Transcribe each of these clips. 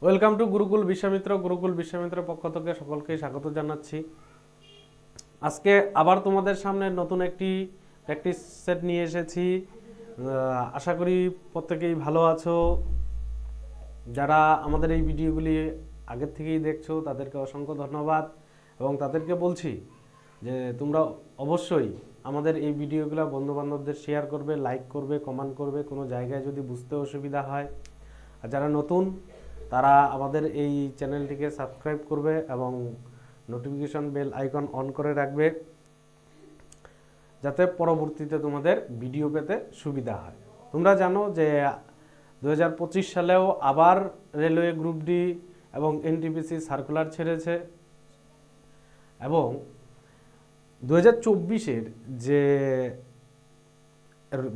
Welcome to Gurukul Vishwamitra পক্ষ থেকে সকলকে স্বাগত জানাচ্ছি। আজকে আবার তোমাদের সামনে নতুন একটি প্র্যাকটিস সেট নিয়ে এসেছি। আশা করি প্রত্যেকেই ভালো আছো। যারা আমাদের এই ভিডিওগুলি আগের থেকেই দেখছো তাদেরকে অসংখ্য ধন্যবাদ এবং তাদেরকে বলছি যে তোমরা অবশ্যই আমাদের এই ভিডিওগুলো বন্ধুবান্ধবদের শেয়ার করবে, লাইক করবে, কমেন্ট করবে কোনো জায়গায় যদি বুঝতে অসুবিধা হয়। আর যারা নতুন তারা আমাদের এই চ্যানেলটিকে সাবস্ক্রাইব করবে এবং নোটিফিকেশন বেল আইকন অন করে রাখবে, যাতে পরবর্তীতে তোমাদের ভিডিও পেতে সুবিধা হয়। তোমরা জানো যে 2025 সালেও আবার রেলওয়ে গ্রুপ ডি এবং এনটিপিসি সার্কুলার ছেড়েছে এবং 2024-এর যে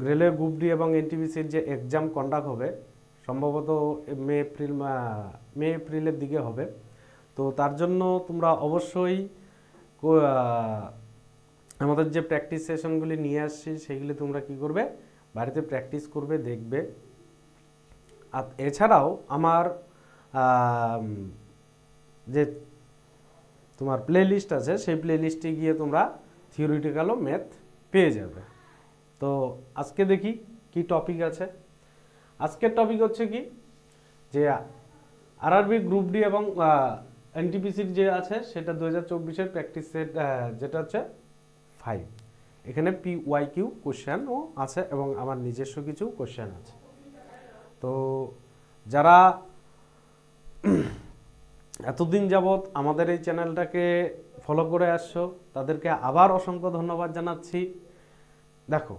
রেলওয়ে গ্রুপ ডি এবং এনটিপিসির যে এক্সাম কন্ডাক্ট হবে সম্ভবত মে এপ্রিলের দিকে হবে। তো তার জন্য তোমরা অবশ্যই আমাদের যে প্র্যাকটিস সেশনগুলি নিয়ে আসছি সেগুলি তোমরা কি করবে, বাড়িতে প্র্যাকটিস করবে, দেখবে। আর এছাড়াও আমার যে তোমার প্লে লিস্ট আছে সেই প্লে লিস্টে গিয়ে তোমরা থিওরিটিক্যালও ম্যাথ পেয়ে যাবে। তো আজকে দেখি কি টপিক আছে। আজকের টপিক হচ্ছে কি যে আরআরবি গ্রুপ ডি এবং এনটিপিসির যে আছে সেটা 2024-এর প্র্যাকটিস সেট, যেটা হচ্ছে 5। এখানে PYQ কোশ্চেনও আছে এবং আমার নিজস্ব কিছু কোশ্চেন আছে। তো যারা এতদিন যাবৎ আমাদের এই চ্যানেলটাকে ফলো করে আসছো তাদেরকে আবার অসংখ্য ধন্যবাদ জানাচ্ছি। দেখো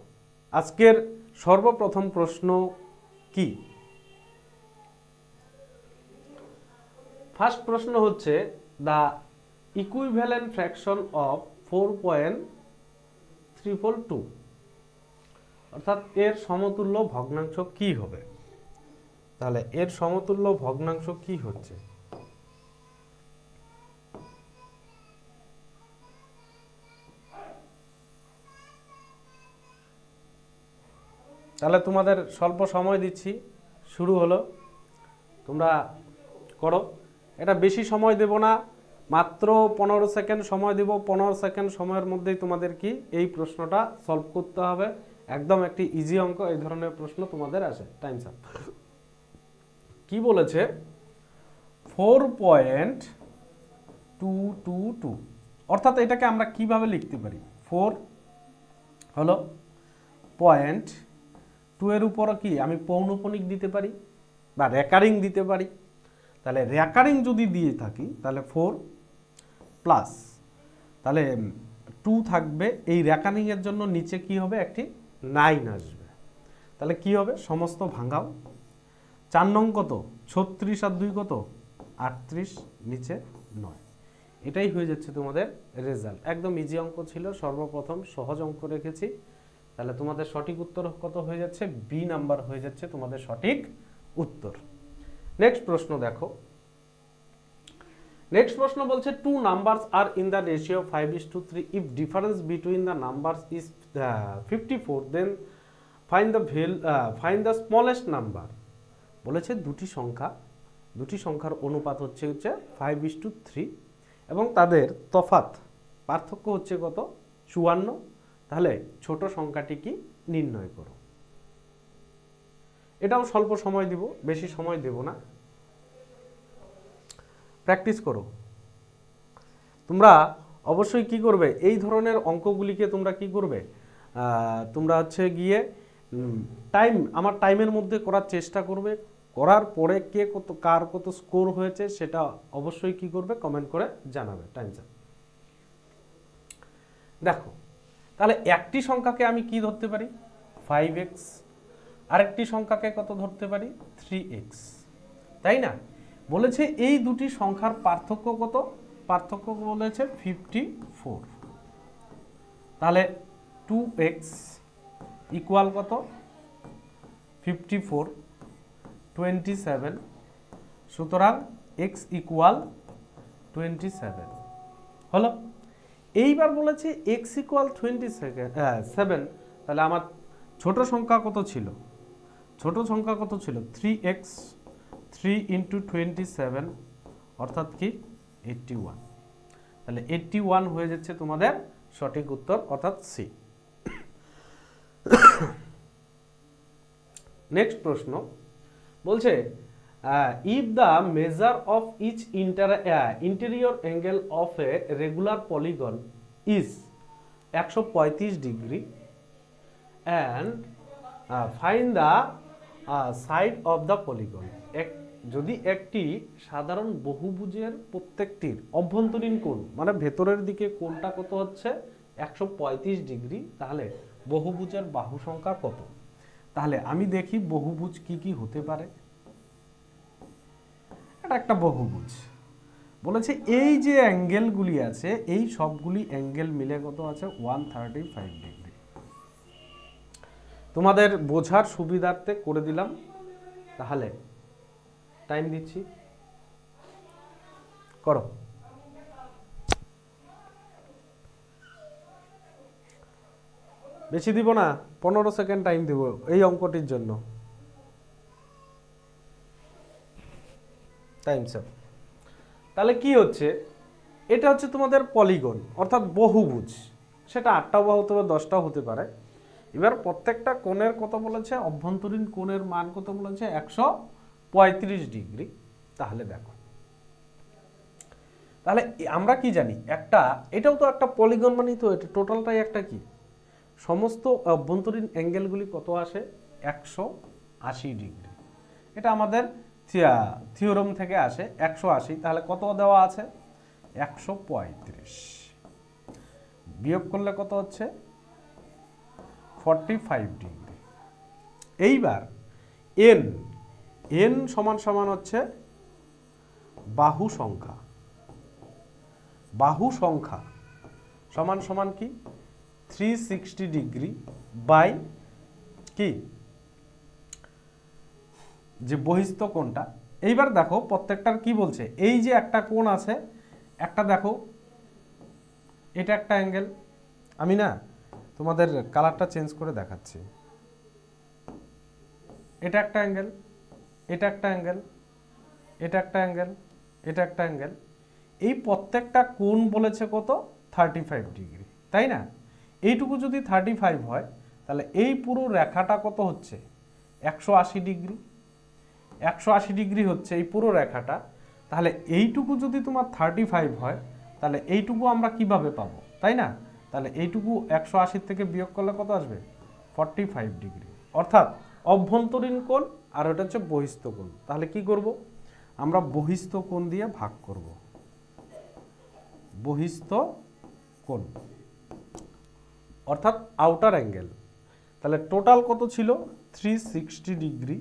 আজকের সর্বপ্রথম প্রশ্ন কি? ফার্স্ট প্রশ্ন হচ্ছে দ্য ইকুইভ্যালেন্ট ফ্র্যাকশন অফ 4.342, অর্থাৎ এর সমতুল্য ভগ্নাংশ কি হবে? তাহলে এর সমতুল্য ভগ্নাংশ কি হচ্ছে? তাহলে তোমাদের স্বল্প সময় দিচ্ছি, শুরু হলো, তোমরা করো। এটা বেশি সময় দেব না, মাত্র 15 সেকেন্ড সময় দেব। 15 সেকেন্ড সময়ের মধ্যেই তোমাদের কি এই প্রশ্নটা সলভ করতে হবে। একদম একটি ইজি অঙ্ক, এই ধরনের প্রশ্ন তোমাদের আসে। Times up. কি বলেছে? 4.222, অর্থাৎ এটাকে আমরা কিভাবে লিখতে পারি? 4 হলো পয়েন্ট 2 এর উপর কি আমি পৌনঃপুনিক দিতে পারি বা রেকারিং দিতে পারি। তাহলে রেকারিং যদি দিয়ে থাকি তাহলে 4 প্লাস, তাহলে 2 থাকবে। এই রেকারিংয়ের জন্য নিচে কি হবে? একটি 9 আসবে। তাহলে কি হবে? সমস্ত ভাঙাও। 4 নং কত? 36 আর 2 কত? 38, নিচে 9। এটাই হয়ে যাচ্ছে তোমাদের রেজাল্ট। একদম ইজি অঙ্ক ছিল, সর্বপ্রথম সহজ অঙ্ক রেখেছি। তাহলে তোমাদের সঠিক উত্তর কত হয়ে যাচ্ছে? বি নাম্বার হয়ে যাচ্ছে তোমাদের সঠিক উত্তর। নেক্সট প্রশ্ন দেখো। নেক্সট প্রশ্ন বলছে two numbers are in the ratio 5:3 if difference between the numbers is 54 then find the smallest number. বলেছে দুটি সংখ্যার অনুপাত হচ্ছে 5:3 এবং তাদের তফাৎ পার্থক্য হচ্ছে কত? 54। তাহলে ছোট সংখ্যাটি কি নির্ণয় করো। এটাও স্বল্প সময় দিব, বেশি সময় দেব না। প্র্যাকটিস করো। তোমরা অবশ্যই কি করবে, এই ধরনের অঙ্কগুলিকে তোমরা কি করবে, তোমরা হচ্ছে গিয়ে আমার টাইমের মধ্যে করার চেষ্টা করবে। করার পরে কে কত, কার কত স্কোর হয়েছে সেটা অবশ্যই কি করবে, কমেন্ট করে জানাবে। টাইম স্যার দেখো, তাহলে একটি সংখ্যাকে আমি কি ধরতে পারি? 5x। আরেকটি সংখ্যাকে কত ধরতে পারি? 3x, তাই না? বলেছে এই দুটি সংখ্যার পার্থক্য কত? পার্থক্য বলেছে 54। তাহলে 2x ইকুয়াল কত? 54, 27। সুতরাং x ইকুয়াল 27 হলো। এইবার বলেছে x ইকুয়াল 27। তাহলে আমার ছোট সংখ্যা কত ছিল? 3x। 3 ইন্টু 27 অর্থাৎ কি 81। তাহলে 81 হয়ে যাচ্ছে তোমাদের সঠিক উত্তর অর্থাৎ সি। নেক্সট প্রশ্ন বলছে if the measure of each interior angle of a regular polygon is 135 degree and find the side of the polygon. যদি একটি সাধারণ বহুভুজের প্রত্যেকটির অভ্যন্তরীণ কোণ মানে ভেতরের দিকে কোণটা কত হচ্ছে 135 ডিগ্রি, তাহলে বহুভুজের বাহু সংখ্যা কত? তাহলে আমি দেখি বহুভুজ কি কি হতে পারে। এটা একটা বহুভুজ বলেছে এই যে অ্যাঙ্গেলগুলি আছে এই সবগুলি অ্যাঙ্গেল মিলে কত আছে 135 ডিগ্রি। তোমাদের বোঝার সুবিধার্থে করে দিলাম, তাহলে টাইম দিচ্ছি, করো। বেশি দিব না, 15 সেকেন্ড টাইম দেব এই অঙ্কটির জন্য। Time sir. তাহলে কি হচ্ছে, এটা হচ্ছে তোমাদের পলিগন অর্থাৎ বহুভুজ, সেটা 8টা বা হতে পারে 10টাও হতে পারে। এবার প্রত্যেকটা কোণের কত বলেছে, অভ্যন্তরীণ কোণের মান কত বলেছে 135 ডিগ্রি। তাহলে দেখো, তাহলে আমরা কি জানি, এটাও তো একটা পলিগন মানেই তো এটা টোটালটাই একটা কি, সমস্ত অভ্যন্তরীণ অ্যাঙ্গেলগুলি কত আসে 180 ডিগ্রি। এটা আমাদের থিওরাম থেকে আসে 180। তাহলে কত দেওয়া আছে 135, বিয়োগ করলে কত হচ্ছে 45 ডিগ্রি। এইবার এন সমান সমান হচ্ছে বাহু সংখ্যা, বাহু সংখ্যা সমান সমান কি 360 ডিগ্রি বাই কি যে বহিস্থ কোণটা। এইবার দেখো প্রত্যেকটার কি বলছে, এই যে একটা কোণ আছে, একটা দেখো এটা একটা অ্যাঙ্গেল, আমি না তোমাদের কালারটা চেঞ্জ করে দেখাচ্ছি। এটা একটা অ্যাঙ্গেল, এটা একটা অ্যাঙ্গেল, এটা একটা অ্যাঙ্গেল, এটা একটা অ্যাঙ্গেল। এই প্রত্যেকটা কোণ বলেছে কত 35 ডিগ্রি, তাই না? এইটুকু যদি 35 হয় তাহলে এই পুরো রেখাটা কত হচ্ছে 180 ডিগ্রি। 180 ডিগ্রি হচ্ছে এই পুরো রেখাটা। তাহলে এইটুকু যদি তোমার 35 হয় তাহলে এইটুকু আমরা কিভাবে পাবো, তাই না? তাহলে এইটুকু 180 থেকে বিয়োগ করলে কত আসবে 45 ডিগ্রি, অর্থাৎ অভ্যন্তরীণ কোণ আর ওটা হচ্ছে বহিস্থ কোণ। তাহলে কি করব, আমরা বহিস্থ কোণ দিয়ে ভাগ করব, বহিস্থ কোণ অর্থাৎ আউটার অ্যাঙ্গেল। তাহলে টোটাল কত ছিল 360 ডিগ্রি,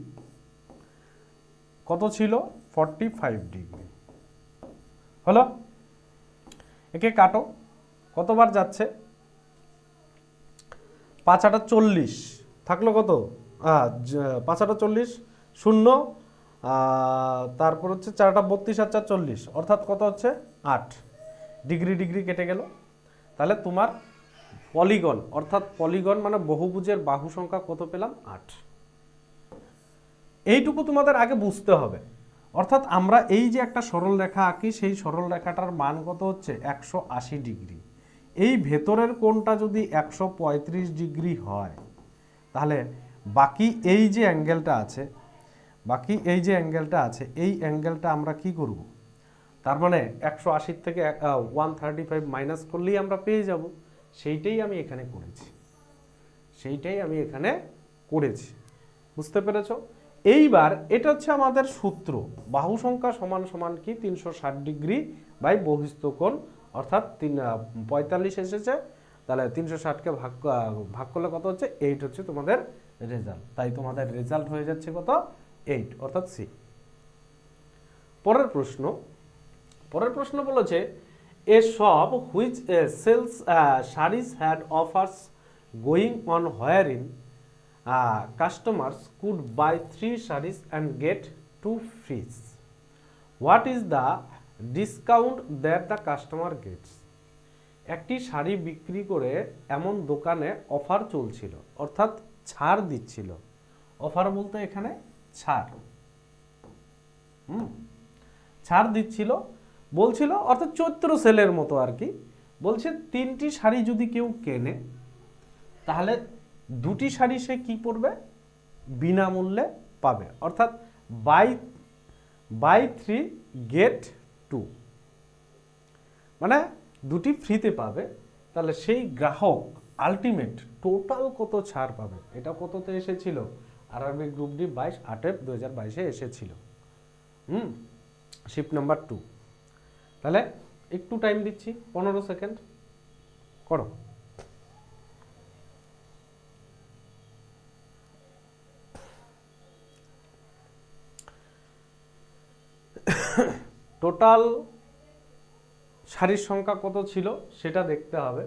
কত ছিল 45 ডিগ্রি। হলো, একে কাটো, কতবার যাচ্ছে 5 8 40 থাকলো কত 5 8 40 শূন্য, তারপর হচ্ছে 4 8 32 আর 4 40 অর্থাৎ কত হচ্ছে 8 ডিগ্রি, ডিগ্রি কেটে গেল। তাহলে তোমার পলিগন অর্থাৎ পলিগন মানে বহুভুজের বাহু সংখ্যা কত পেলাম 8। এইটুকু তোমাদের আগে বুঝতে হবে। অর্থাৎ আমরা এই যে একটা সরল রেখা আঁকি, সেই সরল রেখাটার মান কত হচ্ছে 180 ডিগ্রি। এই ভেতরের কোণটা যদি 135 ডিগ্রি হয় তাহলে বাকি এই যে অ্যাঙ্গেলটা আছে, বাকি এই যে অ্যাঙ্গেলটা আছে এই অ্যাঙ্গেলটা আমরা কি করব, তার মানে 180 থেকে 135 মাইনাস করলেই আমরা পেয়ে যাব। সেইটাই আমি এখানে করেছি, সেইটাই আমি এখানে করেছি, বুঝতে পেরেছ? এইবার এটা হচ্ছে আমাদের সূত্র, বাহু সংখ্যা সমান সমান কি 360 ডিগ্রি বাই বহিস্থ কোণ, অর্থাৎ 45 এসেছে। তাহলে 360কে ভাগ করলে কত হচ্ছে 8 হচ্ছে তোমাদের রেজাল্ট। তাই তোমাদের রেজাল্ট হয়ে যাচ্ছে কত 8 অর্থাৎ সি। পরের প্রশ্ন বলেছে a shop which sells saris had offers going on wherein customers could buy 3 sarees and get 2 free. What is the discount that the customer gets? একটি শাড়ি বিক্রি করে এমন দোকানে অফার চলছিল, অর্থাৎ ছাড় দিচ্ছিল। অফার বলতে এখানে ছাড়। ছাড় দিচ্ছিল, বলছিল অর্থাৎ 14 সেলের মতো আর কি, বলছে 3টি শাড়ি যদি কেউ কেনে তাহলে 2টি শাড়ি সে কি পড়বে, বিনামূল্যে পাবে, অর্থাৎ বাই 3 গেট 2, মানে 2টি ফ্রিতে পাবে। তাহলে সেই গ্রাহক আলটিমেট টোটাল কত ছাড় পাবে, এটা কততে এসেছিল, আরআরবি গ্রুপ ডি 22/8/2022 এসেছিল। Shift number 2। তাহলে একটু টাইম দিচ্ছি, 15 সেকেন্ড করো। টোটাল শাড়ির সংখ্যা কত ছিল সেটা দেখতে হবে।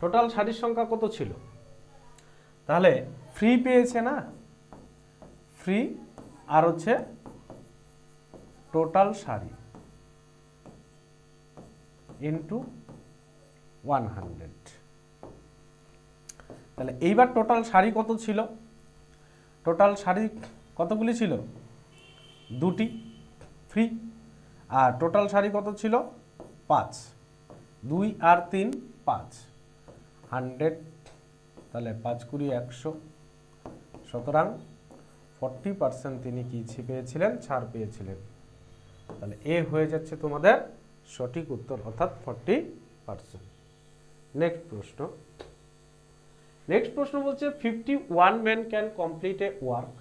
টোটাল শাড়ির সংখ্যা কত ছিল, তাহলে ফ্রি পেয়েছে না, ফ্রি আর হচ্ছে টোটাল শাড়ি ইন্টু 100। তাহলে এইবার টোটাল শাড়ি কত ছিল, টোটাল শাড়ি কতগুলি ছিল, 2টি ফ্রি, আর টোটাল শাড়ি কত ছিল, 5, 2 আর 3 5, 100, তাহলে 5 × 100, সুতরাং 40% তিনি কি পেয়েছিলেন, ছাড় পেয়েছিলেন। তাহলে এ হয়ে যাচ্ছে তোমাদের সঠিক উত্তর, অর্থাৎ 40%। নেক্সট প্রশ্ন বলছে 51 men can complete a work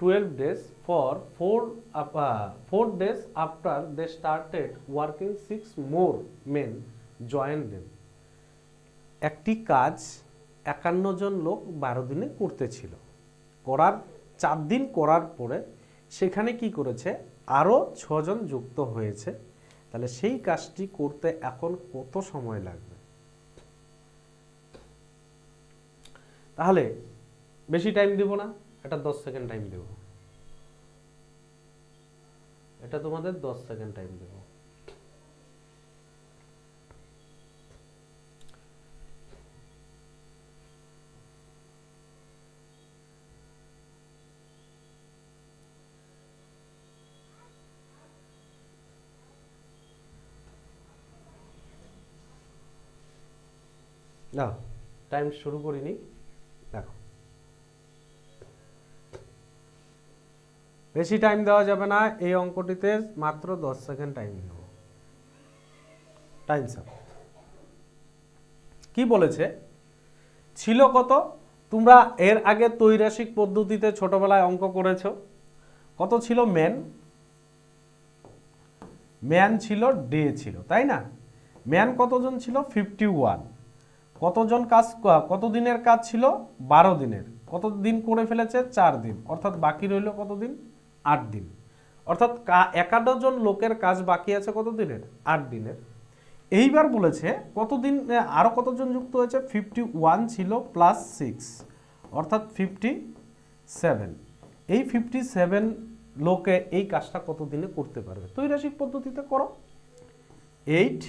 12 days for 4 days after they started working 6 more men joined them। একটি কাজ 51 জন লোক 12 দিনে করতেছিল, করার 4 দিন করার পরে সেখানে কি করেছে, আরো 6 জন যুক্ত হয়েছে, তাহলে সেই কাজটি করতে এখন কত সময় লাগবে। তাহলে বেশি টাইম দিব না, এটা 10 সেকেন্ড টাইম দেব, এটা তোমাদের 10 সেকেন্ড টাইম দেব। না, টাইম শুরু করিনি, দেখো বেশি টাইম দেওয়া যাবে না, এই অঙ্কটিতে মাত্র 10 সেকেন্ড টাইম দেব। টাইম স্যার কি বলেছে, ছিল কত, তোমরা এর আগে ত্রৈরাশিক পদ্ধতিতে ছোটবেলায় অঙ্ক করেছো, কত ছিল, ম্যান ছিল, ডে ছিল, তাই না, ম্যান কতজন ছিল, 51, কতজন কাজ, কত দিনের কাজ ছিল, 12 দিনের, কত দিন করে ফেলেছে, 4 দিন, অর্থাৎ বাকি রইল কত দিন, 8 দিন, অর্থাৎ 51 জন লোকের কাজ বাকি আছে কত দিনের, 8 দিনের। এইবার বলেছে কতদিন, আরো কতজন যুক্ত হয়েছে, 51 ছিল প্লাস 6, অর্থাৎ 57। এই 57 লোকে এই কাজটা কত দিনে করতে পারবে, ত্রৈরাশিক পদ্ধতিতে করো। 8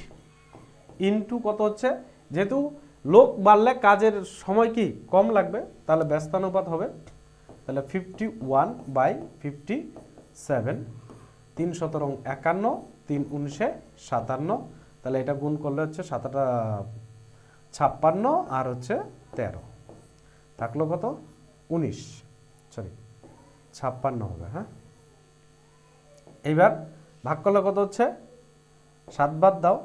ইন্টু কত হচ্ছে, যেহেতু লোক বাড়লে কাজের সময় কি কম লাগবে, তাহলে ব্যস্তানুপাত হবে, তাহলে 51/57, 3 × 51, 3 × 19 57, তাহলে এটা গুণ করলে হচ্ছে 7 × 56 আর হচ্ছে 13, থাকলো কত, 19, সরি 56 হবে। হ্যাঁ, এইবার ভাগ করলে কত হচ্ছে, 7 বাদ দাও,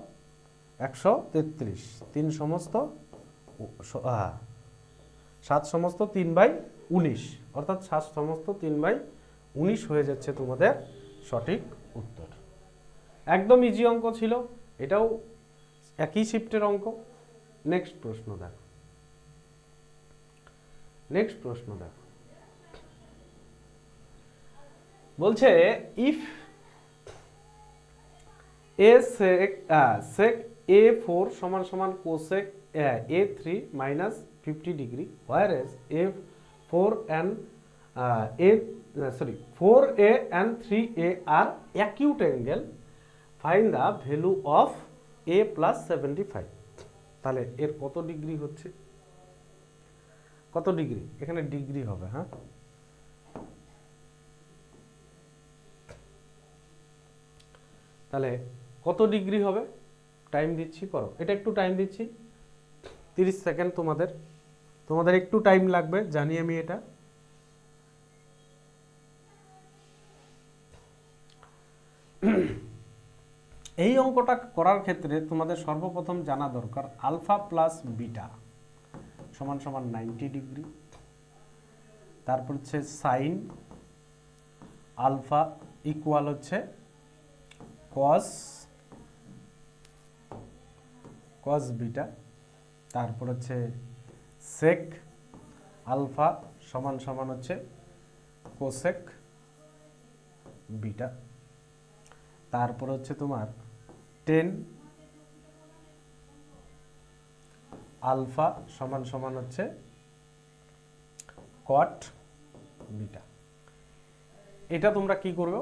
133, 3 সমস্ত 7 সমস্ত 3/19, অর্থাৎ 7 সমস্ত 3/19 হয়ে যাচ্ছে তোমাদের সঠিক উত্তর। একদম ইজি অঙ্ক ছিল, এটাও একই শিফটের অঙ্ক। নেক্সট প্রশ্ন দেখো, বলছে if sec a4 = cosec a3 minus 50 degree, whereas a4a and 3a are acute angle, find the value of a plus 75। তাহলে এর কত ডিগ্রি হচ্ছে, কত ডিগ্রি, এখানে ডিগ্রি হবে। হ্যাঁ, তাহলে কত ডিগ্রি হবে? টাইম দিচ্ছি, করো এটা, একটু টাইম দিচ্ছি, 30 সেকেন্ড তোমাদের একটু টাইম লাগবে, জানি আমি এটা। এই অঙ্কটা করার ক্ষেত্রে তোমাদের সর্বপ্রথম জানা দরকার আলফা প্লাস বিটা সমান সমান 90 ডিগ্রি, তারপর হচ্ছে সাইন আলফা ইকুয়াল হচ্ছে কস বিটা, তারপর হচ্ছে সেক আলফা সমান সমান হচ্ছে কোসেক বিটা, তারপর হচ্ছে তোমার 10 আলফা সমান সমান হচ্ছে কট বিটা। এটা তোমরা কি করবে?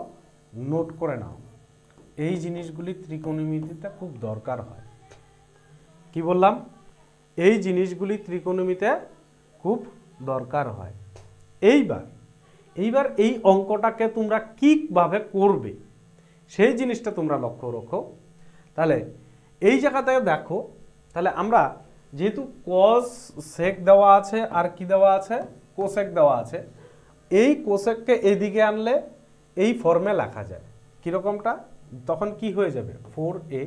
নোট করে নাও। এই জিনিসগুলি ত্রিকোণমিতিতে খুব দরকার হয়। কি বললাম? এই জিনিসগুলি ত্রিকোণমিতিতে খুব দরকার হয়। এইবার এই অঙ্কটাকে তোমরা কিভাবে করবে সেই জিনিসটা তোমরা লক্ষ্য রাখো। তাহলে এই জায়গাতে দেখো, তাহলে আমরা যেহেতু কস সেক দেওয়া আছে আর কি দেওয়া আছে, কোসেক দেওয়া আছে, এই কোসেককে এদিকে আনলে এই ফর্মে লেখা যায়। কীরকমটা? তখন কি হয়ে যাবে? 4a,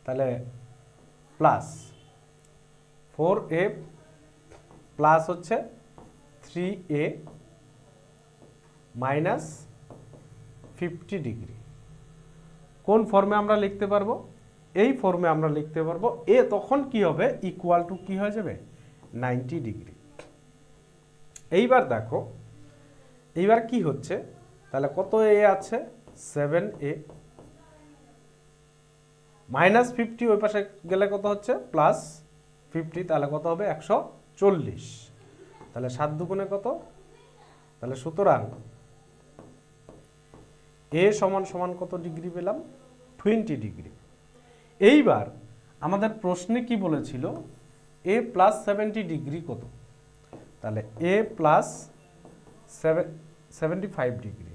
তাহলে প্লাস 4a প্লাস হচ্ছে 3a মাইনাস 50 ডিগ্রি। কোন ফর্মে আমরা লিখতে পারবো? এই ফর্মে আমরা লিখতে পারবো। এ তখন কি হবে? ইকুয়াল টু কি হয়ে যাবে? 90 ডিগ্রি। এইবার দেখো, এইবার কি হচ্ছে? তাহলে কত এ আছে? 7a মাইনাস 50, ওই পাশে গেলে কত হচ্ছে? প্লাস 50, তাহলে কত হবে? 140। তাহলে 7 দুগুণে কত? তাহলে সুতরাং এ সমান সমান কত ডিগ্রি পেলাম? 20 ডিগ্রি। এইবার আমাদের প্রশ্নে কি বলেছিল? এ প্লাস 70 ডিগ্রি কত? তাহলে এ প্লাস 75 ডিগ্রি,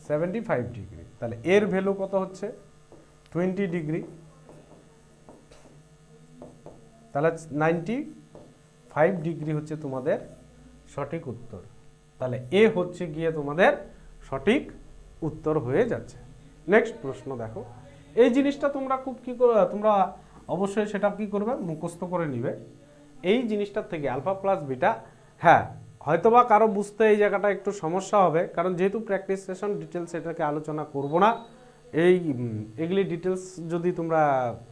75 ডিগ্রি। তাহলে এর ভ্যালু কত হচ্ছে? 20 ডিগ্রি। তাহলে 95 ডিগ্রি হচ্ছে তোমাদের সঠিক উত্তর। তাহলে এ হচ্ছে গিয়ে তোমাদের সঠিক উত্তর হয়ে যাচ্ছে। নেক্সট প্রশ্ন দেখো। এই জিনিসটা তোমরা তোমরা অবশ্যই সেটা কি করবে? মুখস্থ করে নিবে। এই জিনিসটার থেকে আলফা প্লাস বিটা, হ্যাঁ হয়তোবা কারো বুঝতে এই জায়গাটা একটু সমস্যা হবে, কারণ যেহেতু প্র্যাকটিস সেশন, ডিটেলস এটাকে আলোচনা করব না। এগুলি ডিটেলস যদি তোমরা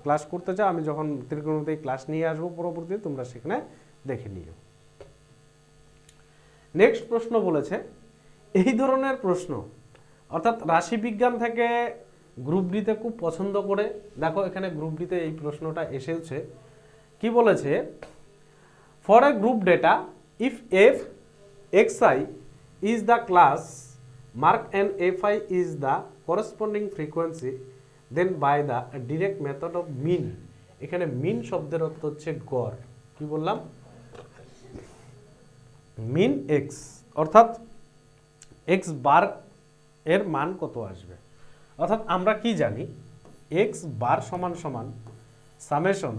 ক্লাস করতে চাও, আমি যখন ত্রিকোণমিতি ক্লাস নিয়ে আসবো পরবর্তীতে, তোমরা সেখানে দেখে নিও। নেক্সট প্রশ্ন বলেছে, এই ধরনের প্রশ্ন অর্থাৎ রাশিবিজ্ঞান থেকে গ্রুপ ডিতে খুব পছন্দ করে, দেখো এখানে গ্রুপ ডিতে এই প্রশ্নটা এসেছে। কি বলেছে? For a group data, if F xi is the class mark and fi is the corresponding frequency, then by the direct method of mean, এখানে মিন শব্দের অর্থ হচ্ছে গড়। কি বললাম? মিন x, অর্থাৎ x বার এর মান কত আসবে। অর্থাৎ আমরা কি জানি? x বার সমান সমান summation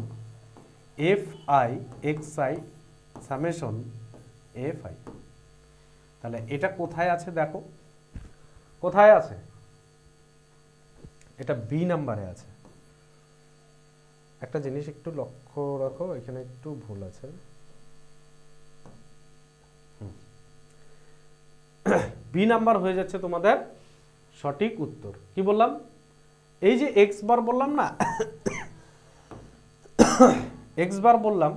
fi xi summation fi। তাহলে এটা কোথায় আছে? দেখো কোথায় আছে? এটা বি নাম্বারে আছে। একটা জিনিস একটু লক্ষ্য রাখো, এখানে একটু ভুল আছে। বি নাম্বার হয়ে যাচ্ছে তোমাদের সঠিক উত্তর। কি বললাম? এই যে এক্স বার বললাম না, এক্স বার বললাম,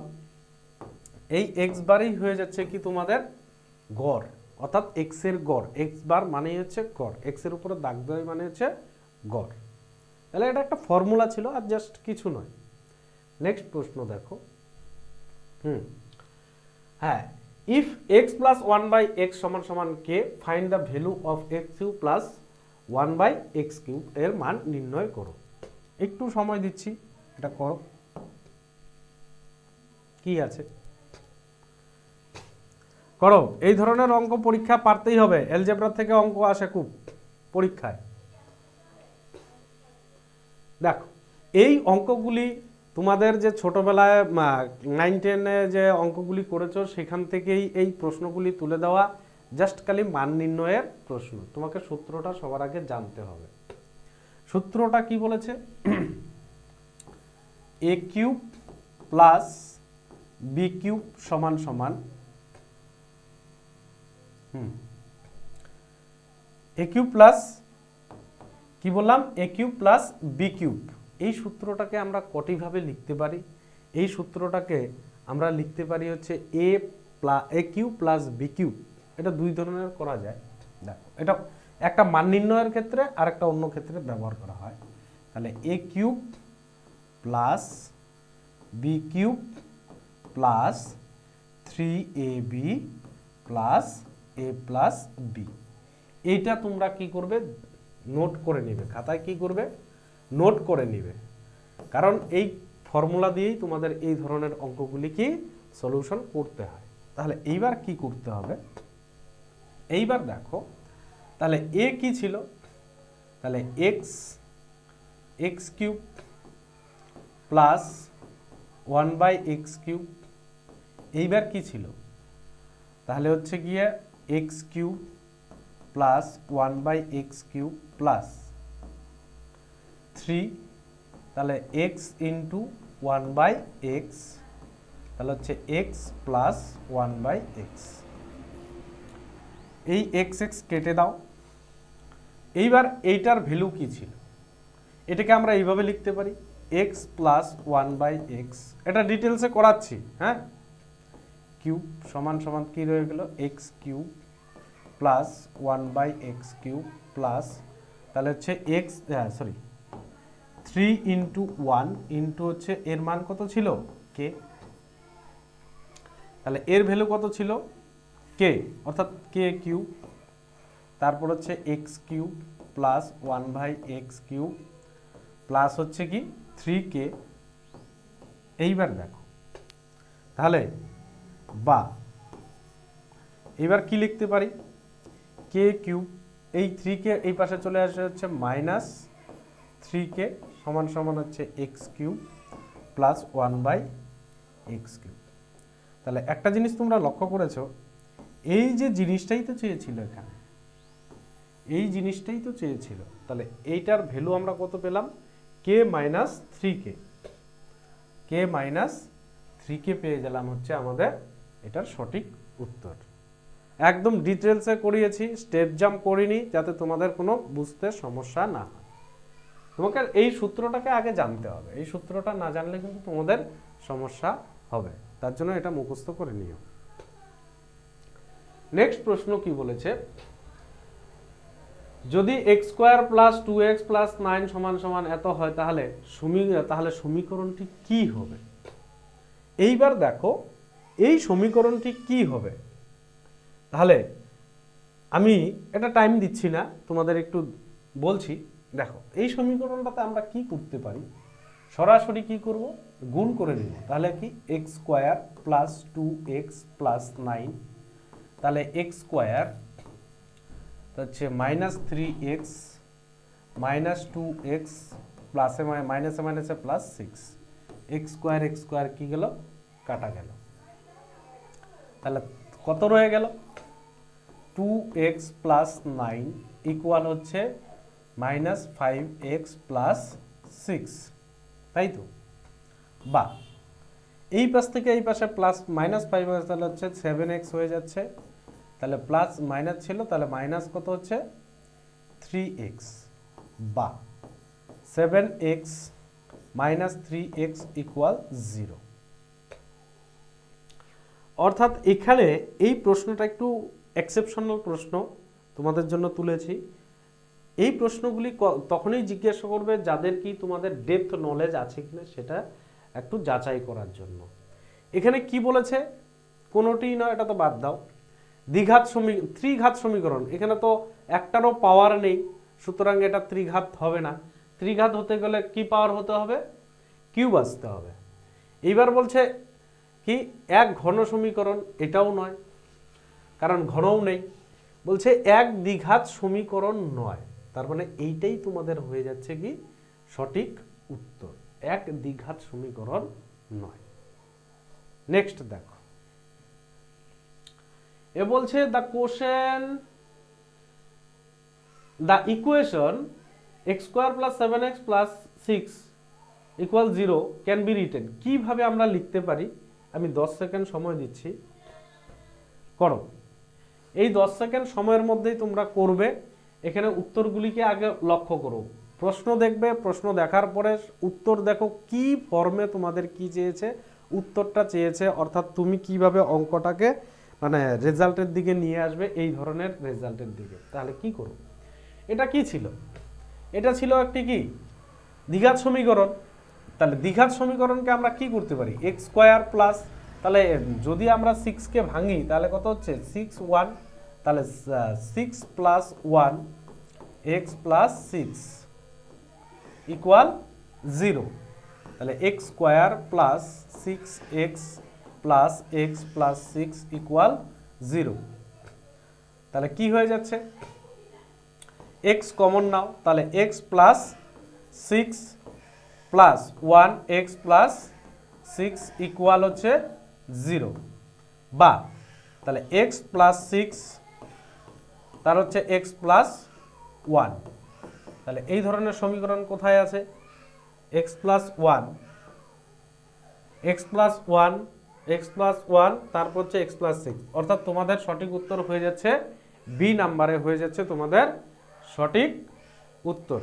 এই এক্স বারই হয়ে যাচ্ছে কি তোমাদের গড়, অর্থাৎ এক্স এর গড়। এক্স বার মানে হচ্ছে গড়, এক্স এর উপরে দাগ দেওয়া মানে হচ্ছে গড়। তাহলে এটা একটা ফর্মুলা ছিল, আর জাস্ট কিছু নয়। নেক্সট প্রশ্ন দেখো। হ্যাঁ, ইফ এক্স প্লাস 1/x সমান সমান কে, find the value of x cube plus 1/x cube এর মান নির্ণয় করো। একটু সময় দিচ্ছি, এটা করো। কি আছে করো। এই ধরনের অঙ্ক পরীক্ষা পারতেই হবে। অ্যালজেব্রা থেকে অঙ্ক আসে খুব পরীক্ষায়। দেখো এই অঙ্কগুলি তোমাদের যে ছোটবেলায় 9-10-এ যে অঙ্কগুলি করেছো সেখান থেকেই এই প্রশ্নগুলি তুলে দেওয়া, জাস্ট খালি মান নির্ণয়ের প্রশ্ন। তোমাকে সূত্রটা সবার আগে জানতে হবে। সূত্রটা কি বলেছে? এ কিউব প্লাস বি কিউব সমান সমান এ কিউব প্লাস কি বললাম, এ কিউব প্লাস বি কিউব। এই সূত্রটাকে আমরা কটিভাবে লিখতে পারি? এই সূত্রটাকে আমরা লিখতে পারি হচ্ছে এ কিউব প্লাস বি কিউব। এটা দুই ধরনের করা যায়। দেখো এটা একটা মান নির্ণয়ের ক্ষেত্রে আর একটা অন্য ক্ষেত্রে ব্যবহার করা হয়। তাহলে a cube plus b cube plus 3ab plus a plus b. এইটা তোমরা কি করবে? নোট করে নিবে, খাতায় কি করবে? নোট করে নিবে, কারণ এই ফর্মুলা দিয়েই তোমাদের এই ধরনের অঙ্কগুলি কি সলিউশন করতে হয়। তাহলে এইবার কি করতে হবে? এইবার দেখো তাহলে এ কি ছিল? তাহলে x cube plus 1/x cube. এইবার কি ছিল? তাহলে হচ্ছে গিয়ে x cube plus 1/x cube plus 3, তাহলে x ইন্টু 1/x, তাহলে হচ্ছে x প্লাস 1/x। এই x কেটে দাও। এইবার এইটার ভ্যালু কি ছিল? এটাকে আমরা এইভাবে লিখতে পারি x প্লাস 1/x। এটা ডিটেলসে করাচ্ছি, হ্যাঁ। কিউব সমান সমান কি রয়ে গেল? X cube plus 1/x cube plus, তাহলে হচ্ছে এক্স 3 ইন্টু 1 ইন্টু হচ্ছে এর মান কত ছিল? কে। তাহলে এর ভ্যালু কত ছিল? কে, অর্থাৎ কে কিউব। তারপর হচ্ছে x cube plus 1/x cube plus হচ্ছে কি 3k। এইবার দেখো তাহলে বা এবার কি লিখতে পারি? কে কিউব, এই 3k এই পাশে চলে আসে হচ্ছে মাইনাস 3k সমান সমান হচ্ছে x cube plus 1/x cube. তাহলে একটা জিনিস তোমরা লক্ষ্য করেছো, এই যে জিনিসটাই তো চেয়েছিল এখানে, এই জিনিসটাই তো চেয়েছিল। তাহলে এইটার ভ্যালু আমরা কত পেলাম? কে মাইনাস 3k। কে মাইনাস 3k পেয়ে গেলাম হচ্ছে আমাদের এটার সঠিক উত্তর। একদম ডিটেলসে করিয়েছি, স্টেপ জাম্প করিনি, যাতে তোমাদের কোনো বুঝতে সমস্যা না হয়। তোমাকে এই সূত্রটাকে আগে জানতে হবে। এই সূত্রটা না জানলে কিন্তু তোমাদের সমস্যা হবে, তার জন্য এটা মুখস্থ করে নিও। নেক্সট প্রশ্ন কি বলেছে? যদি x square plus 2x plus 9 সমান সমান এত হয়, তাহলে সমীকরণটি কি হবে? এইবার দেখো এই সমীকরণটি কি হবে। তাহলে আমি এটা টাইম দিচ্ছি না, তোমাদের একটু বলছি। দেখো এই সমীকরণটাতে আমরা কি করতে পারি? সরাসরি কি করব? গুণ করে নিব। তাহলে কি x square plus 2x plus 9, তাহলে এক্স স্কোয়ার হচ্ছে মাইনাস 3x মাইনাস 2x প্লাসে মাইনাসে মাইনাসে প্লাস 6, এক্স স্কোয়ার কি গেল? কাটা গেল। তাহলে কত রয়ে গেল? 2x প্লাস 9 ইকুয়াল হচ্ছে মাইনাস 5x প্লাস 6, তাই তো? বা এই পাশ থেকে এই পাশে প্লাস মাইনাস 5 আছে, তাহলে হচ্ছে 7x হয়ে যাচ্ছে। তাহলে প্লাস মাইনাস ছিল, তাহলে মাইনাস কত হচ্ছে? 3x বা 7x মাইনাস 3x ইকুয়াল 0। অর্থাৎ এখানে এই প্রশ্নটা একটু এক্সেপশনাল প্রশ্ন তোমাদের জন্য তুলেছি। এই প্রশ্নগুলি তখনই জিজ্ঞাসা করবে যাদের কি তোমাদের ডেপথ নলেজ আছে কিনা সেটা একটু যাচাই করার জন্য। এখানে কি বলেছে? কোনোটিই নয়, এটা তো বাদ দাও। ত্রিঘাত সমীকরণ, এখানে তো একটারও পাওয়ার নেই, সুতরাং এটা ত্রিঘাত হবে না। ত্রিঘাত হতে গেলে কি পাওয়ার হতে হবে? কিউব আসতে হবে। এইবার বলছে কি এক ঘন সমীকরণ, এটাও নয়, কারণ ঘনও নেই। বলছে এক দ্বিঘাত সমীকরণ নয়, তার মানে এইটাই তোমাদের হয়ে যাচ্ছে কি সঠিক উত্তর, এক দ্বিঘাত সমীকরণ নয়। নেক্সট দেখো, এ বলছে the equation x square plus 7x plus 6 equal 0 can be written. কিভাবে আমরা লিখতে পারি? আমি 10 সেকেন্ড সময় দিচ্ছি, করো। এই 10 সেকেন্ড সময়ের মধ্যেই তোমরা করবে। এখানে উত্তরগুলিকে আগে লক্ষ্য করো, প্রশ্ন দেখবে, প্রশ্ন দেখার পরে উত্তর দেখো কি ফর্মে তোমাদের কি চেয়েছে, উত্তরটা চেয়েছে, অর্থাৎ তুমি কিভাবে অঙ্কটাকে মানে রেজাল্টের দিকে নিয়ে আসবে, এই ধরনের রেজাল্টের দিকে। তাহলে কি করো, এটা কি ছিল? এটা ছিল একটি কি দ্বিঘাত সমীকরণ। তাহলে দ্বিঘাত সমীকরণকে আমরা কি করতে পারি? এক্স স্কোয়ার প্লাস, তাহলে যদি আমরা 6কে ভাঙি তাহলে কত হচ্ছে? 6 1, তাহলে 6 প্লাস 1 এক্স প্লাস 6 ইকুয়াল 0। তাহলে x square plus 6x plus x plus 6 equal 0। তাহলে কি হয়ে যাচ্ছে? এক্স কমন নাও, তাহলে x plus 6 plus 1 x plus 6 equal হচ্ছে 0, বা তাহলে এক্স প্লাস 6 তার হচ্ছে এক্স প্লাস 1। তাহলে এই ধরনের সমীকরণ কোথায় আছে? X plus 1, x plus 1, x plus 1, তারপর হচ্ছে এক্স প্লাস 6, অর্থাৎ তোমাদের সঠিক উত্তর হয়ে যাচ্ছে বি নাম্বারে, হয়ে যাচ্ছে তোমাদের সঠিক উত্তর।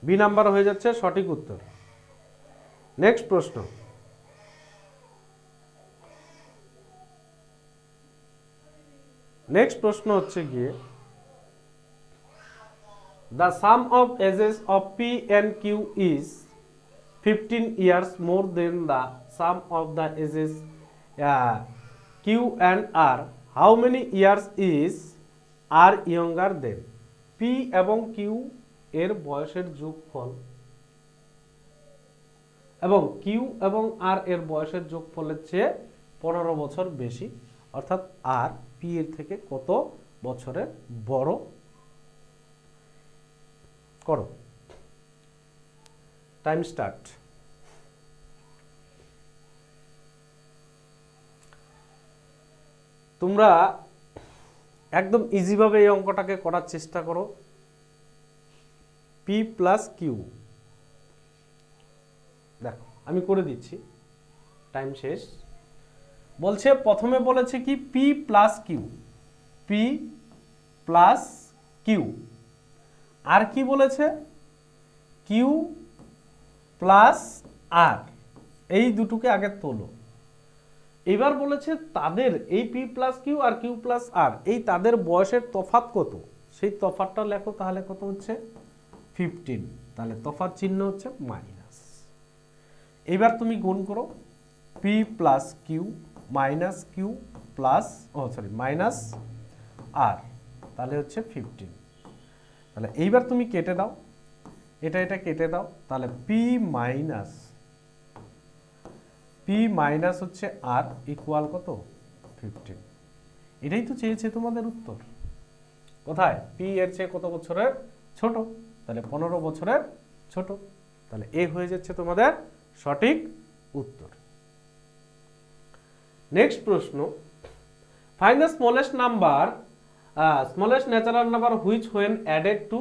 বি নাম্বার হয়ে যাচ্ছে সঠিক উত্তর। নেক্সট প্রশ্ন, নেক্সট প্রশ্ন হচ্ছে গিয়ে the sum of ages of P and Q is 15 years more than the sum of the ages Q and R. How many years is R younger than? P এবং Q এর বয়সের যোগফল এবং Q এবং R এর বয়সের যোগফলের চেয়ে 15 বছর বেশি, অর্থাৎ R P এর থেকে কত বছরের বড়? করো, টাইম স্টার্ট। তোমরা একদম ইজিভাবে এই অঙ্কটাকে করার চেষ্টা করো। পি প্লাস কিউ, দেখো আমি করে দিচ্ছি, টাইম শেষ। বলছে প্রথমে বলেছে কি p plus q, p plus q, আর কি বলেছে? কিউ প্লাস আর, এই দুটোকে আগে তোলো। এবার বলেছে তাদের এই পি প্লাস কিউ আর কিউ প্লাস আর, এই তাদের বয়সের তফাৎ কত, সেই তফাৎটা লেখো। তাহলে কত হচ্ছে? 15। তাহলে তফাৎ চিহ্ন হচ্ছে মাইনাস। এবার তুমি গুণ করো, p plus q minus q plus minus r, তাহলে হচ্ছে 15। তাহলে এইবার তুমি কেটে দাও, এটা কেটে দাও, তাহলে পি মাইনাস হচ্ছে আর ইকুয়াল কত? 15। এটাই তো চেয়েছে তোমাদের উত্তর। কোথায়? পি এর চেয়ে কত বছরের ছোট? তাহলে 15 বছরের ছোট। তাহলে এ হয়ে যাচ্ছে তোমাদের সঠিক উত্তর। নেক্সট প্রশ্ন, find the smallest number, smallest natural number which when added to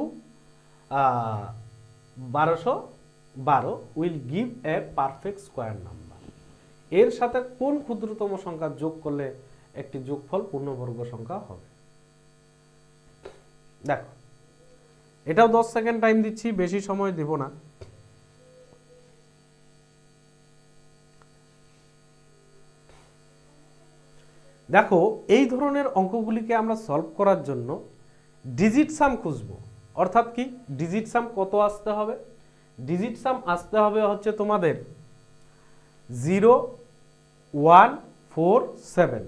1212 will give a perfect square number. এর সাথে কোন ক্ষুদ্রতম সংখ্যা যোগ করলে একটি যোগফল পূর্ণবর্গ সংখ্যা হবে? দেখো, এটাও 10 সেকেন্ড টাইম দিচ্ছি, বেশি সময় দেব না। দেখো, এই ধরনের অঙ্কগুলিকে আমরা সলভ করার জন্য ডিজিট সাম খুঁজবো। অর্থাৎ কি ডিজিট সাম কত আসতে হবে? ডিজিট সাম আসতে হবে হচ্ছে তোমাদের 0 1 4 7।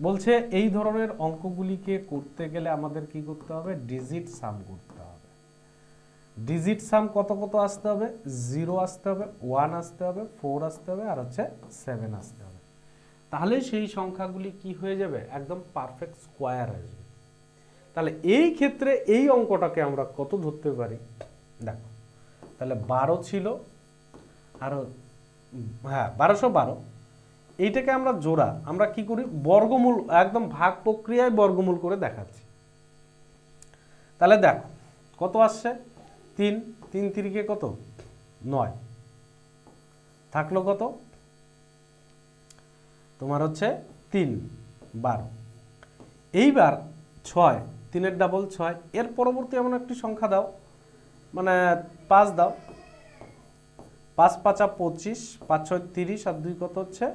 বলছে এই ধরনের অঙ্কগুলিকে করতে গেলে আমাদের কি করতে হবে? ডিজিট সাম করতে হবে। ডিজিট সাম কত কত আসতে হবে? 0 আসতে হবে, 1 আসতে হবে, 4 আসতে হবে, আর হচ্ছে 7 আসতে হবে। তাহলে সেই সংখ্যাগুলি কি হয়ে যাবে? একদম পারফেক্ট স্কোয়ার আসবে। তাহলে এই ক্ষেত্রে এই অঙ্কটাকে আমরা কত ধরতে পারি? দেখো তাহলে 12 ছিল, আরো হ্যাঁ 1212, এইটাকে আমরা জোড়া আমরা কি করি বর্গমূল, একদম ভাগ প্রক্রিয়ায় বর্গমূল করে দেখাচ্ছি। তাহলে দেখো কত আসছে 3, 3 তিরিকে কত 9, থাকলো কত তোমার হচ্ছে 3 12। এইবার 6, 3 ডাবল 6, এর পরবর্তী এমন একটি সংখ্যা দাও, মানে 5 দাও, 5 5 25, 5 6 30, আর 2 কত হচ্ছে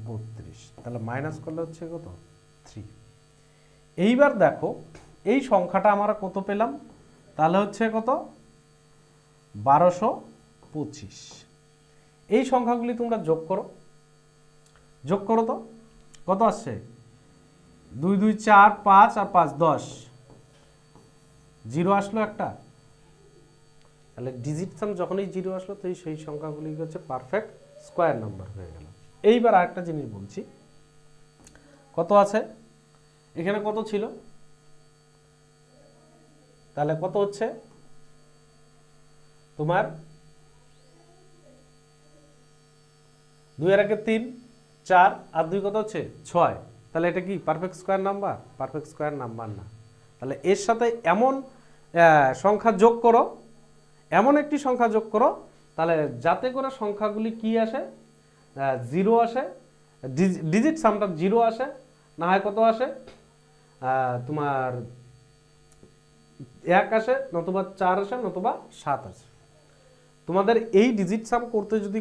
32, তাহলে মাইনাস করলে হচ্ছে কত 3। এইবার দেখো এই সংখ্যাটা আমরা কত পেলাম, তাহলে হচ্ছে কত 1225। এই সংখ্যাগুলি তোমরা যোগ করো, যোগ করো তো কত আসছে 2 2 4 5 আর 5 10, জিরো আসলো একটা, তাহলে ডিজিট সাম যখনই জিরো আসলো তো সেই সংখ্যাগুলি হচ্ছে পারফেক্ট স্কোয়ার নাম্বার হয়ে গেল। এইবার আরেকটা জিনিস বলছি, কত আছে এখানে কত ছিল, তাহলে কত হচ্ছে তোমার 2 এর আগে 3 4 আর 2 কত হচ্ছে 6, তাহলে এটা কি perfect square number? Perfect square number না। তাহলে এর সাথে এমন সংখ্যা যোগ করো, এমন একটি সংখ্যা যোগ করো তাহলে যাতে করে সংখ্যাগুলি কি আসে জিরো আসে, ডিজিট সামটা জিরো আসে, না হয় কত আসে তোমার 1 আসে, নতুবা 4 আসে, নতুবা 7 আসে। তোমাদের এই ডিজিট সাম করতে যদি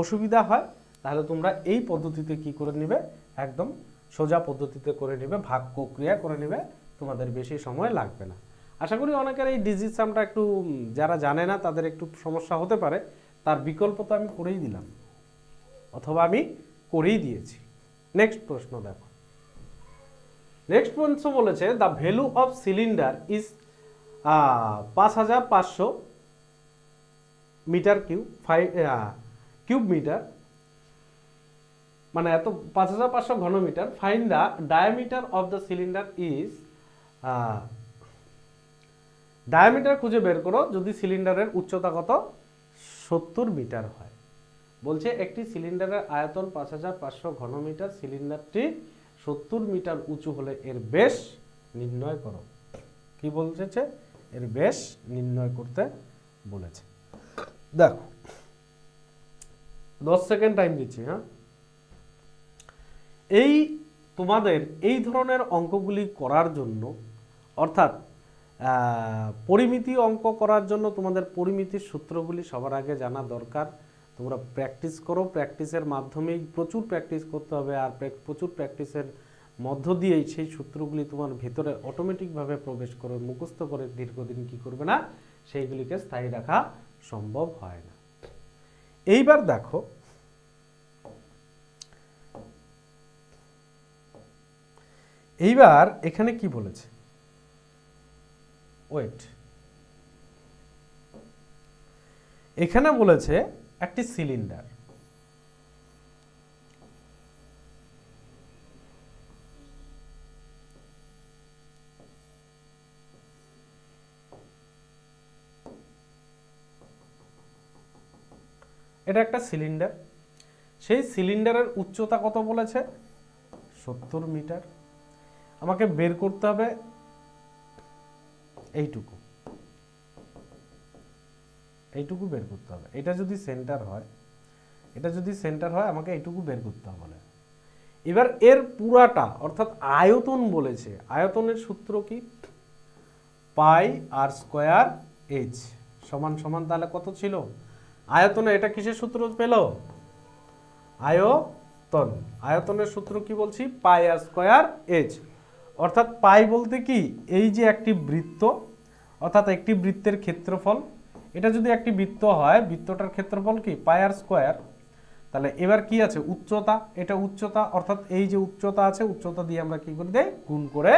অসুবিধা হয় তাহলে তোমরা এই পদ্ধতিতে কি করে নেবে, একদম সোজা পদ্ধতিতে করে নেবে, ভাগ প্রক্রিয়া করে নেবে, তোমাদের বেশি সময় লাগবে না। আশা করি অনেকের এই ডিজিট সামটা একটু যারা জানে না তাদের একটু সমস্যা হতে পারে, তার বিকল্প তো আমি করেই দিলাম, অথবা আমি করেই দিয়েছি। নেক্সট প্রশ্ন দেখো, নেক্সট প্রশ্ন বলেছে the value of cylinder is 5500 meter cube meter, মানে এত 5500 ঘন meter. Find the diameter of the cylinder is, diameter খুঁজে বের করো যদি সিলিন্ডারের উচ্চতা কত 70 মিটার হয়। বলছে একটি সিলিন্ডারের আয়তন 5500 ঘন মিটার, সিলিন্ডারটি 70 মিটার উঁচু হলে এর ব্যাস নির্ণয় করো। কি বলছে, এর ব্যাস নির্ণয় করতে বলেছে। দেখো 10 সেকেন্ড টাইম দিচ্ছি। হ্যাঁ, এই তোমাদের এই ধরনের অঙ্কগুলি করার জন্য, অর্থাৎ পরিমিতি অঙ্ক করার জন্য তোমাদের পরিমিতির সূত্রগুলি সবার আগে জানা দরকার। তোমরা প্র্যাকটিস করো, প্র্যাকটিসের মাধ্যমেই প্রচুর প্র্যাকটিস করতে হবে, আর প্রচুর প্র্যাকটিসের মধ্য দিয়েই সেই সূত্রগুলি তোমার ভেতরে অটোমেটিকভাবে প্রবেশ করে মুখস্থ করে দীর্ঘদিন কি করবে না, সেইগুলিকে স্থায়ী রাখা সম্ভব হয় না। এইবার দেখো এইবার এখানে কি বলেছে, ওয়েট, এখানে বলেছে একটি সিলিন্ডার, এটা একটা সিলিন্ডার, সেই সিলিন্ডারের উচ্চতা কত বলেছে 70 মিটার। আমাকে বের করতে হবে এইটুকু, এইটুকু বের করতে হবে। এটা যদি সেন্টার হয়, এটা যদি সেন্টার হয় আমাকে এইটুকু বের করতে হবে। এবার এর পুরাটা অর্থাৎ আয়তন বলেছে, আয়তনের সূত্র কি পাই আর স্কয়ার এইচ সমান সমান, তাহলে কত ছিল আয়তনে, এটা কিসের সূত্র পেল আয়তন, আয়তনের সূত্র কি বলছি পাই আর স্কয়ার এইচ। অর্থাৎ পাই বলতে কি এই যে একটি বৃত্ত, অর্থাৎ একটি বৃত্তের ক্ষেত্রফল, এটা যদি একটি বৃত্ত হয় বৃত্তটার ক্ষেত্রফল কি পাই আর স্কয়ার। তাহলে এবার কি আছে উচ্চতা, এটা উচ্চতা, অর্থাৎ এই যে উচ্চতা আছে উচ্চতা দিয়ে আমরা কি করে দেই গুণ করে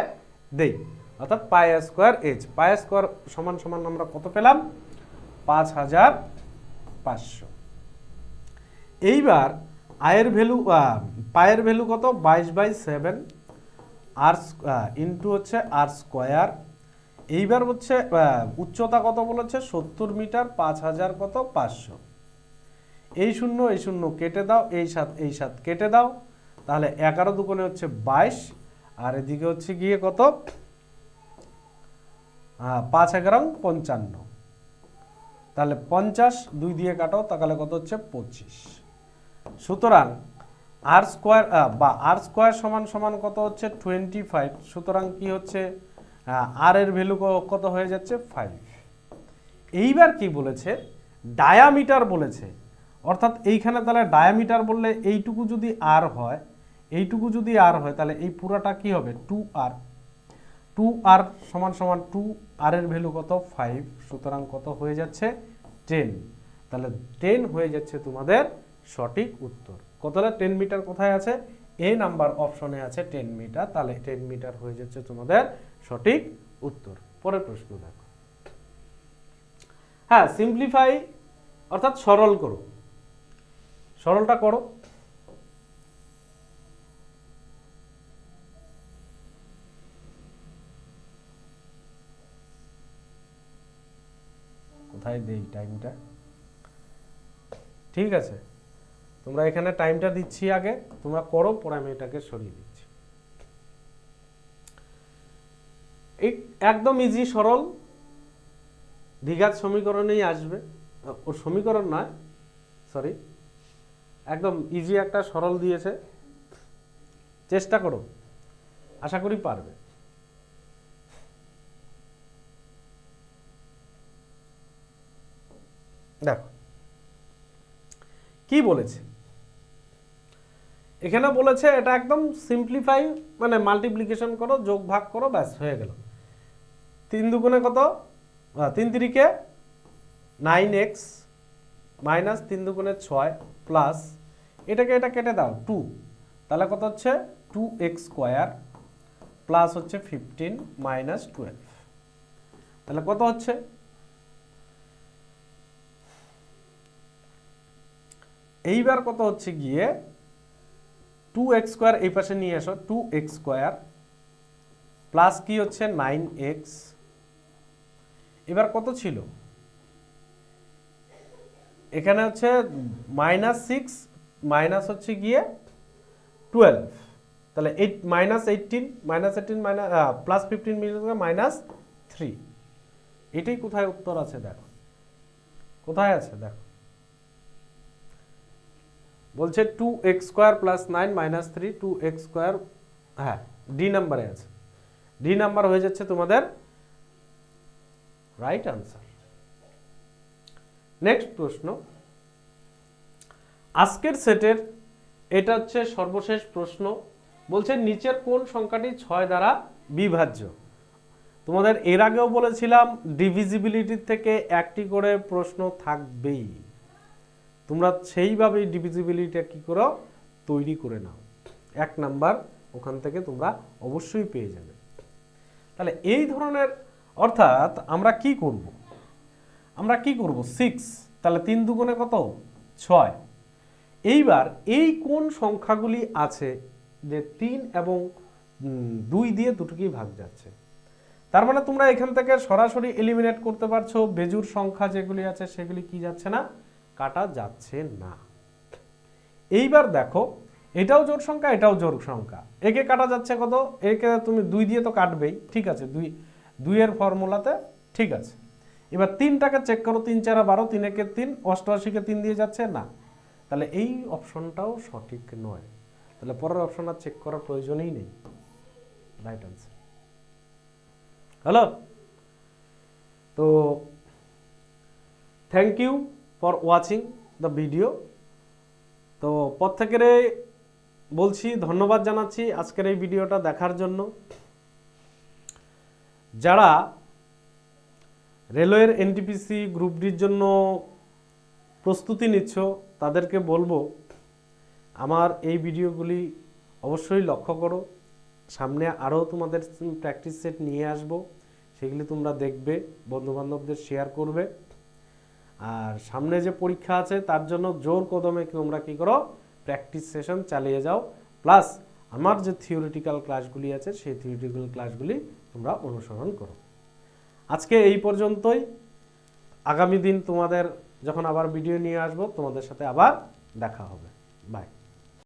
দেই, অর্থাৎ পাই আর স্কয়ার এইচ। পাই আর স্কয়ার সমান সমান আমরা কত পেলাম 5500। এইবার আয়ের ভ্যালু, পায়ের ভ্যালু কত 22/7 আর ইন্টু হচ্ছে আর স্কয়ার। এইবার হচ্ছে উচ্চতা কত বলেছে 70 মিটার, 5000 কত 500। এই শূন্য কেটে দাও, এই 7 কেটে দাও, তাহলে 11 দুগুণে হচ্ছে 22, আর এদিকে হচ্ছে গিয়ে কত 5 11 55, তাহলে 50 2 দিয়ে কাটো, তাহলে কত হচ্ছে 25। সুতরাং আর স্কোয়ার বা আর স্কোয়ার সমান সমান কত হচ্ছে 25। সুতরাং কি হচ্ছে আর এর ভ্যালু কত হয়ে যাচ্ছে 5। এইবার কি বলেছে ডায়ামিটার বলেছে, অর্থাৎ এইখানে তাহলে ডায়ামিটার বললে এইটুকু যদি আর হয়, এইটুকু যদি আর হয়, তাহলে এই পুরাটা কি হবে 2r। 2r সমান সমান 2r এর ভ্যালু কত 5, সুতরাং কত হয়ে যাচ্ছে 10। তাহলে 10 হয়ে যাচ্ছে তোমাদের সঠিক উত্তর। কত, 10 মিটার কোথায় আছে, এ নাম্বার অপশনে আছে 10 মিটার, তাহলে 10 মিটার হয়ে যাচ্ছে তোমাদের সঠিক উত্তর। পরের প্রশ্ন দেখো। হ্যাঁ, সিম্পলিফাই অর্থাৎ সরল করো, সরলটা করো। কোথায় দেই টাইমটা, ঠিক আছে তোমরা এখানে টাইমটা দিচ্ছি, আগে তোমরা করো, পরে আমি এটাকে সরিয়ে দিচ্ছি। একদম ইজি সরল দ্বিঘাত সমীকরণেই আসবে, ওর সমীকরণ নয়, সরি, একদম ইজি একটা সরল দিয়েছে, চেষ্টা করো, আশা করি পারবে। দেখো কি বলেছে এখানে, বলেছে এটা একদম সিম্পলিফাই মানে মাল্টিপ্লিকেশন করো, যোগ ভাগ করো, ব্যাস হয়ে গেল। 3 দুগুণে কত, 3 তিরিকে 9x মাইনাস 3 দুগুণে 6 প্লাস এটাকে এটা কেটে দাও 2, তাহলে কত হচ্ছে 2x স্কোয়ার প্লাস হচ্ছে 15 মাইনাস 12, তাহলে কত হচ্ছে, এইবার কত হচ্ছে গিয়ে 2x স্কোয়ার এই পাশে নিয়ে আসো, 2x স্কোয়ার প্লাস কি হচ্ছে 9x, এবার কত ছিল এখানে হচ্ছে -6 মাইনাস হচ্ছে গিয়ে 12, তাহলে 8 মাইনাস 18 মাইনাস প্লাস 15 মাইনাস 3, এটাই কোথায় উত্তর আছে দেখো, কোথায় আছে দেখো, বলছে 2x square plus 9 minus 3 2x square, হ্যাঁ ডি নাম্বারে আছে, ডি নাম্বার হয়ে যাচ্ছে তোমাদের রাইট আনসার। নেক্সট প্রশ্ন, আজকের সেটের এটা হচ্ছে সর্বশেষ প্রশ্ন, বলছে নিচের কোন সংখ্যাটি 6 দ্বারা বিভাজ্য। তোমাদের এর আগেও বলেছিলাম ডিভিজিবিলিটির থেকে একটি করে প্রশ্ন থাকবেই, তোমরা সেইভাবেই ডিভিজিবিলিটিটা কি করো তৈরি করে নাও, 1 নাম্বার ওখান থেকে তোমরা অবশ্যই পেয়ে যাবে। তাহলে এই ধরনের, অর্থাৎ আমরা কি করব 6, তাহলে 3 দুগুণে কত 6। এইবার এই কোন সংখ্যাগুলি আছে যে 3 এবং 2 দিয়ে দুটোকেই ভাগ যাচ্ছে, তার মানে তোমরা এখান থেকে সরাসরি এলিমিনেট করতে পারছো, বেজোড় সংখ্যা যেগুলি আছে সেগুলি কি যাচ্ছে না, কাটা যাচ্ছে না। এইবার দেখো এটাও জোড় সংখ্যা, এটাও জোড় সংখ্যা, একে কাটা যাচ্ছে কত, একে তুমি 2 দিয়ে তো কাটবেই, ঠিক আছে 2 এর ফর্মুলাতে, ঠিক আছে। এবার 3টাকে চেক করো, 3 4 12, 3 একে 3, 88কে 3 দিয়ে যাচ্ছে না, তাহলে এই অপশনটাও সঠিক নয়, তাহলে পরের অপশন আর চেক করার প্রয়োজনই নেই, রাইট আনসার। হ্যালো, তো thank you for watching the video. তো প্রত্যেকের বলছি ধন্যবাদ জানাচ্ছি আজকের এই ভিডিওটা দেখার জন্য। যারা রেলওয়ের এনটিপিসি গ্রুপ ডির জন্য প্রস্তুতি নিচ্ছ তাদেরকে বলবো আমার এই ভিডিওগুলি অবশ্যই লক্ষ্য করো, সামনে আরও তোমাদের প্র্যাকটিস সেট নিয়ে আসবো, সেগুলি তোমরা দেখবে, বন্ধুবান্ধবদের শেয়ার করবে, আর সামনে যে পরীক্ষা আছে তার জন্য জোর কদমে তোমরা কি করো প্র্যাকটিস সেশন চালিয়ে যাও, প্লাস আমার যে থিওরিটিক্যাল ক্লাসগুলি আছে সেই থিওরিটিক্যাল ক্লাসগুলি তোমরা অনুসরণ করো। আজকে এই পর্যন্তই। আগামী দিন তোমাদের যখন আবার ভিডিও নিয়ে আসবো তোমাদের সাথে আবার দেখা হবে। বাই।